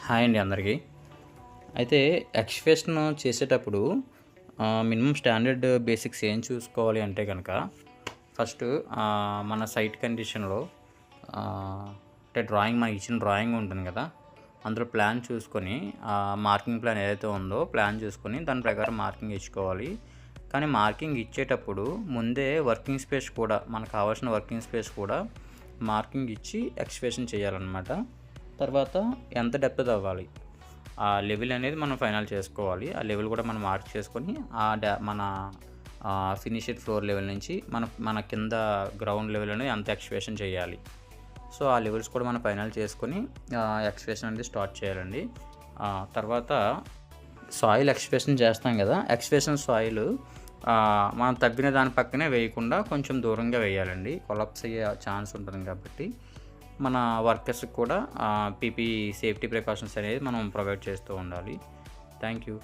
Hi అండి అందరికీ. అయితే ఎక్స్‌కవేషన్ చేసేటప్పుడు మినిమమ్ స్టాండర్డ్ బేసిక్స్ ఏం చూసుకోవాలి అంటే గనక, ఫస్టు మన సైట్ కండిషన్‌లో అంటే మనకి ఇచ్చిన డ్రాయింగ్ ఉంటుంది గదా! అందులో ప్లాన్ చూసుకొని మార్కింగ్ ప్లాన్ ఏదైతే ఉందో ప్లాన్ చూసుకొని దాని ప్రకారం మార్కింగ్ ఇచ్చుకోవాలి. కానీ మార్కింగ్ ఇచ్చేటప్పుడు ముందే వర్కింగ్ స్పేస్ కూడా మనకు కావాల్సిన వర్కింగ్ స్పేస్ కూడా మార్కింగ్ ఇచ్చి ఎక్స్‌కవేషన్ చేయాలనమాట. తర్వాత ఎంత డెప్త్ తవ్వాలి, ఆ లెవెల్ అనేది మనం ఫైనల్ చేసుకోవాలి. ఆ లెవెల్ కూడా మనం మార్క్ చేసుకొని మన ఫినిష్డ్ ఫ్లోర్ లెవెల్ నుంచి మన కింద గ్రౌండ్ లెవెల్ అనేది ఎంత ఎక్స్‌కవేషన్ చేయాలి. సో ఆ లెవెల్స్ కూడా మనం ఫైనల్ చేసుకొని ఎక్స్‌కవేషన్ అనేది స్టార్ట్ చేయాలండి. తర్వాత సాయిల్ ఎక్స్‌కవేషన్ చేస్తాం కదా! ఎక్స్‌కవేషన్ సాయిల్ మనం తవ్విన దాని పక్కనే వేయకుండా కొంచెం దూరంగా వేయాలండి. కొలాప్స్ అయ్యే ఛాన్స్ ఉంటుంది కాబట్టి మన వర్కర్స్‌కి కూడా సేఫ్టీ ప్రికాషన్స్ అనేది మనం ప్రొవైడ్ చేస్తూ ఉండాలి. Thank you.